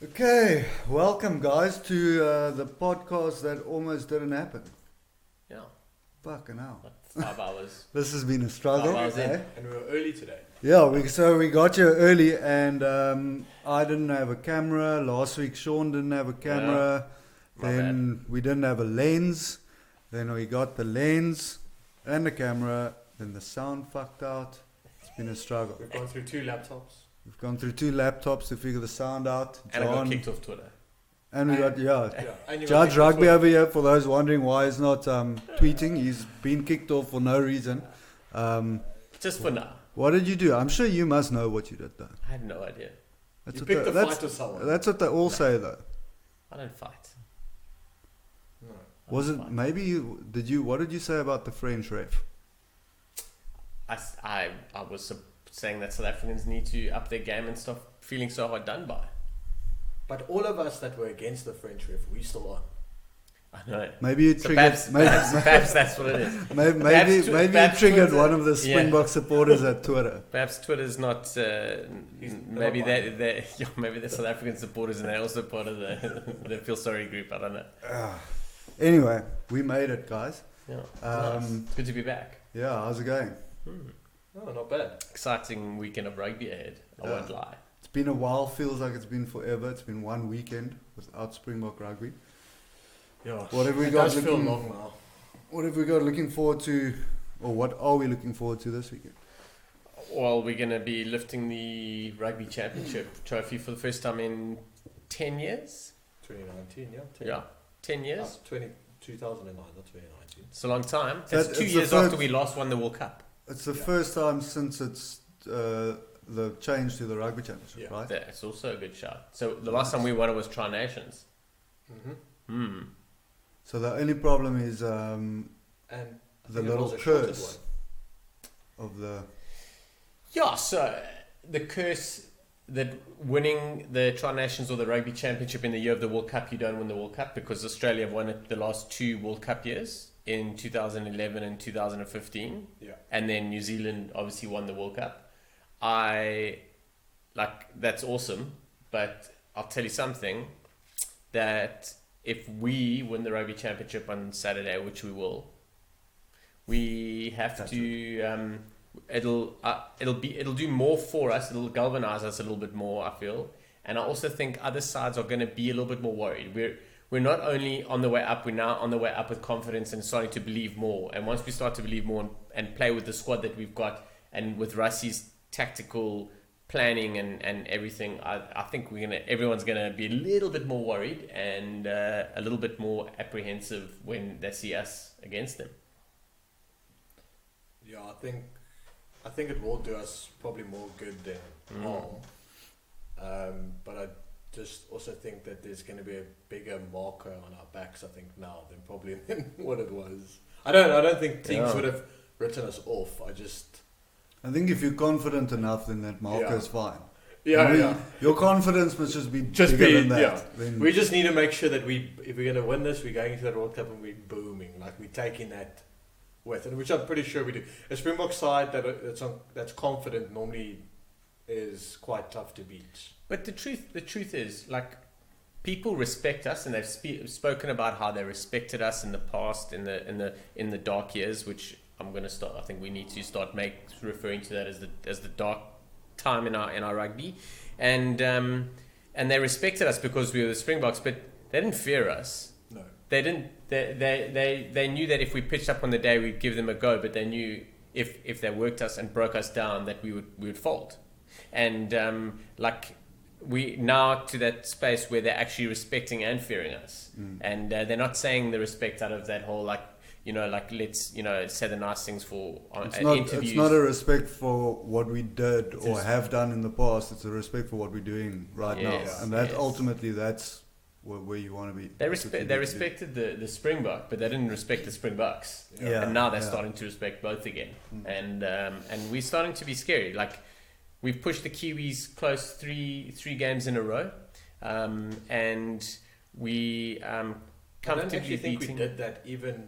Okay, welcome guys to the podcast that almost didn't happen. Yeah, Fucking hell. like 5 hours. This has been a struggle. 5 hours in. eh? And we were early today. Yeah, we got here early and I didn't have a camera. Last week Sean didn't have a camera. My Then we didn't have a lens. Then we got the lens and the camera. Then the sound fucked out. It's been a struggle. We've gone through 2 laptops. We've gone through 2 laptops to figure the sound out. And I got kicked off Twitter. And we got, And you got Judge kicked Rugby off over here, for those wondering why he's not tweeting. He's been kicked off for no reason. Just for now. What did you do? I'm sure you must know what you did though. I had no idea. That's You what picked a that's, fight with someone. that's what they all say though. I don't fight. No. I Was don't it fight. maybe what did you say about the French ref? I was saying that South Africans need to up their game and stop feeling so hard done by. But all of us that were against the French ref, we still are. I know. Maybe you So triggered perhaps that's what it is. maybe perhaps you triggered Twitter- one of the yeah. Springbok supporters at Twitter. Perhaps Twitter's not. Maybe they maybe they're South African supporters and they're also part of the Feel Sorry group. I don't know. Anyway, we made it, guys. Yeah. Um, Nice. It's good to be back. Yeah, how's it going? Oh, not bad. Exciting weekend of rugby ahead. I Yeah. won't lie. It's been a while, feels like it's been forever. It's been one weekend without Springbok rugby. Yeah. What have we It got does feel looking- long now. What have we got looking forward to, or what are we looking forward to this weekend? Well, we're going to be lifting the Rugby Championship trophy for the first time in 10 years. 2019, yeah. 10 years. 2009, not 2019. It's a long time. So That's 2 it's the years first- after we last won the World Cup. It's the Yeah. first time since it's the change to the Rugby Championship, Yeah. right? That's also a good shot. So the last time we won it was Tri-Nations. Mm-hmm. So the only problem is And I the think it little was a shorted curse of the. Yeah, so the curse that winning the Tri-Nations or the Rugby Championship in the year of the World Cup, you don't win the World Cup because Australia have won it the last 2 World Cup years in 2011 and 2015. Yeah. And then New Zealand obviously won the World Cup. That's awesome, but I'll tell you something, that if we win the Rugby Championship on Saturday, which we will, we have That's to it'll do more for us, it'll galvanize us a little bit more, I feel. And I also think other sides are going to be a little bit more worried. We're not only on the way up, we're now on the way up with confidence and starting to believe more. And once we start to believe more and play with the squad that we've got and with Russi's tactical planning and everything, I think everyone's gonna be a little bit more worried and a little bit more apprehensive when they see us against them. Yeah, I think it will do us probably more good than harm. But I just also think that there's going to be a bigger marker on our backs, I think, now than probably than what it was. I don't think teams would have written us off. I think if you're confident enough, then that marker Yeah. is fine. Yeah. Your confidence must just be bigger than that. Yeah. Then We just need to make sure that if we're going to win this, we're going into that World Cup and we're booming. Like, we're taking that with it, which I'm pretty sure we do. A Springbok side that's confident normally is quite tough to beat. But the truth is, like, people respect us, and they've spoken about how they respected us in the past, in the dark years, which I'm going to start. I think we need to start referring to that as the dark time in our rugby, and they respected us because we were the Springboks, but they didn't fear us. No. They didn't. They knew that if we pitched up on the day, we'd give them a go. But they knew if they worked us and broke us down, that we would fold. And we now to that space where they're actually respecting and fearing us, and they're not saying the respect out of that whole let's say the nice things for interviews. It's not a respect for what we did or have done in the past. It's a respect for what we're doing right Yes, now, and that yes. ultimately that's where you want to be. They That's what you need they to respected the Springbok, but they didn't respect the Springboks. Yeah. And now they're Yeah. starting to respect both again, and we're starting to be scary. Like, we've pushed the Kiwis close three games in a row, and we I don't comfortably actually think beating. we did that even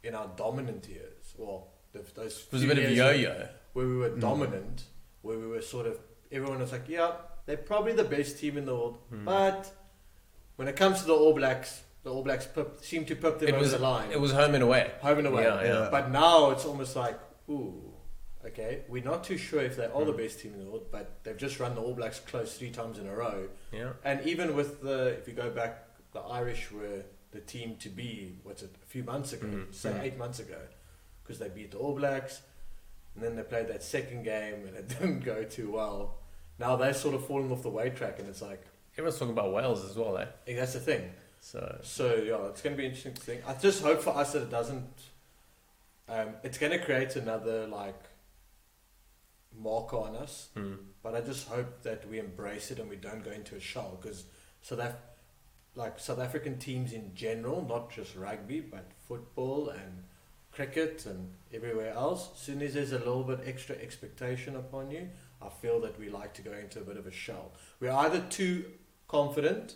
in our dominant years. Well, those It was a few bit of years yo-yo. where we were dominant, where we were sort of everyone was like, yeah, they're probably the best team in the world. But when it comes to the All Blacks seem to pip them over the line. It was home and away. Home and away. Yeah. But now it's almost like, ooh, okay, we're not too sure if they are the best team in the world, but they've just run the All Blacks close 3 times in a row. Yeah. And even with if you go back, the Irish were the team to be, a few months ago, say 8 months ago, because they beat the All Blacks, and then they played that second game, and it didn't go too well. Now they're sort of falling off the weight track, and it's like... Everyone's talking about Wales as well, eh? That's the thing. So yeah, it's going to be interesting to think. I just hope for us that it doesn't... it's going to create another, marker on us, but I just hope that we embrace it and we don't go into a shell, because South African teams in general, not just rugby, but football and cricket and everywhere else, as soon as there's a little bit extra expectation upon you, I feel that we like to go into a bit of a shell. We're either too confident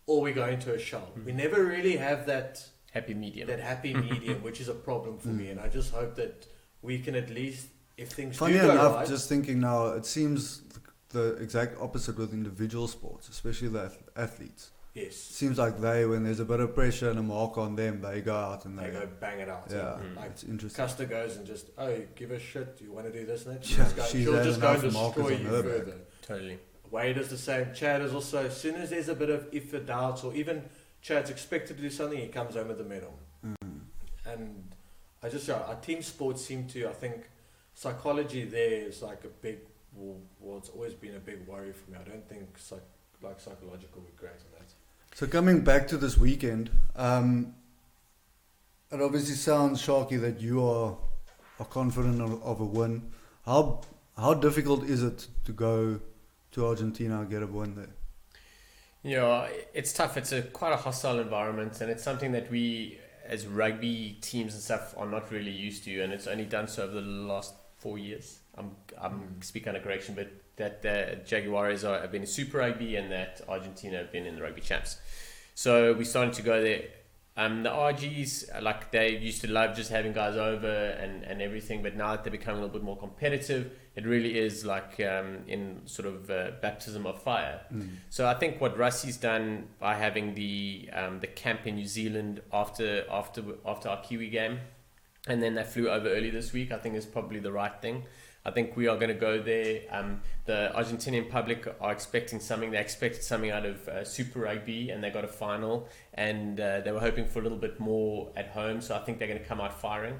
or we go into a shell. We never really have that happy medium. Which is a problem for me, and I just hope that we can at least, if things Funny do go enough, right, just thinking now, it seems the exact opposite with individual sports, especially the athletes. yes, Seems like when there's a bit of pressure and a mark on them, they go out and they go bang it out. Yeah, Like it's interesting. Custer goes and just, give a shit, you want to do this and that? Yeah, She'll just go and enough markers destroy on you her further. back. Totally. Wade is the same. Chad is also, as soon as there's a bit of if or doubts, or even Chad's expected to do something, he comes home with the medal. And I just, our team sports seem to, I think, psychology there is like a big, it's always been a big worry for me. I don't think psychological would be great on that. So coming back to this weekend, it obviously sounds, Sharky, that you are confident of a win. How difficult is it to go to Argentina and get a win there? Yeah, it's tough. It's quite a hostile environment, and it's something that we, as rugby teams and stuff, are not really used to, and it's only done so over the last 4 years. I'm speaking under correction, but that the Jaguares have been in Super Rugby, and that Argentina have been in the Rugby Champs. So we're starting to go there. The RGs, they used to love just having guys over and everything, but now that they're becoming a little bit more competitive, it really is in sort of baptism of fire. So I think what Rusty's done by having the camp in New Zealand after our Kiwi game, and then they flew over early this week, I think is probably the right thing. I think we are going to go there. The Argentinian public are expecting something. They expected something out of Super Rugby, and they got a final, and they were hoping for a little bit more at home. So I think they're going to come out firing.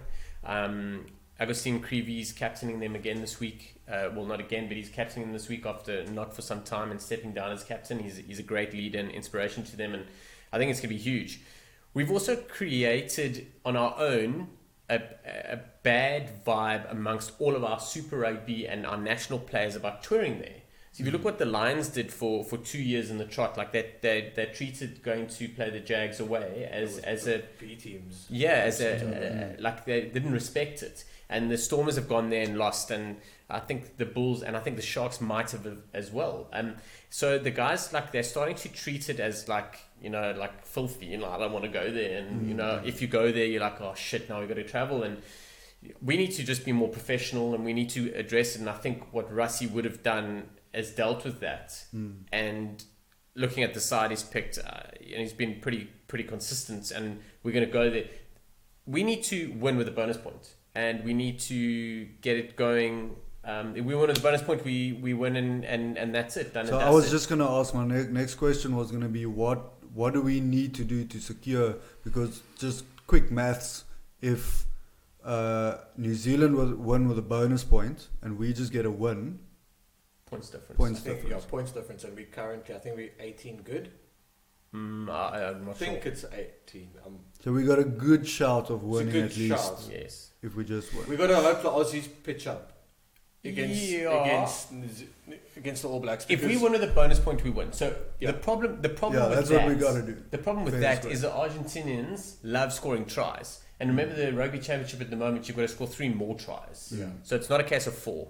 Agustin Creevy's captaining them again this week. Well, not again, but he's captaining them this week after not for some time and stepping down as captain. He's a great leader and inspiration to them, and I think it's going to be huge. We've also created on our own a bad vibe amongst all of our Super Rugby and our national players about touring there. So if you look what the Lions did for 2 years in the trot, they treated going to play the Jags away as a B teams. Yeah, they didn't respect it. And the Stormers have gone there and lost, and I think the Bulls and I think the Sharks might have as well. So the guys they're starting to treat it as filthy. I don't want to go there, and if you go there, you're like, oh shit, now we got to travel, and we need to just be more professional, and we need to address it. And I think what Russie would have done is dealt with that. And looking at the side he's picked, he's been pretty consistent, and we're going to go there. We need to win with a bonus point, and we need to get it going. If we win with a bonus point, we win, and that's it. So I was just going to ask, my next question was going to be, what do we need to do to secure? Because just quick maths, if New Zealand won with a bonus point and we just get a win, points difference. Points difference, and we currently, I think we're 18 good. I'm not sure. It's 18. So we got a good shout of winning at least. Shout. Yes. If we just win. We got to hope the Aussies pitch up against the All Blacks. If we win with a bonus point, we win. So the problem with that's that, what we got to do. The problem with that is the Argentinians love scoring tries. And remember the Rugby Championship at the moment, you've got to score 3 more tries. Yeah. So it's not a case of 4.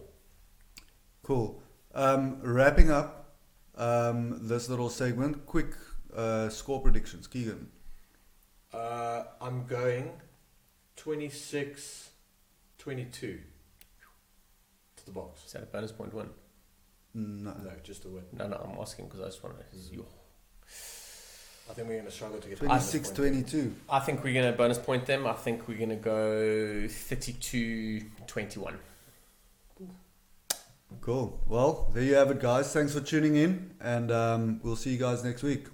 Cool. Wrapping up this little segment, quick score predictions. Keegan. I'm going 26-22 to the Box. Is that a bonus point win? No. No, just a win. No, I'm asking because I just want to. I think we're going to struggle to get 26-22. I think we're going to bonus point them. I think we're going to go 32-21. Cool. Well, there you have it, guys. Thanks for tuning in, and we'll see you guys next week.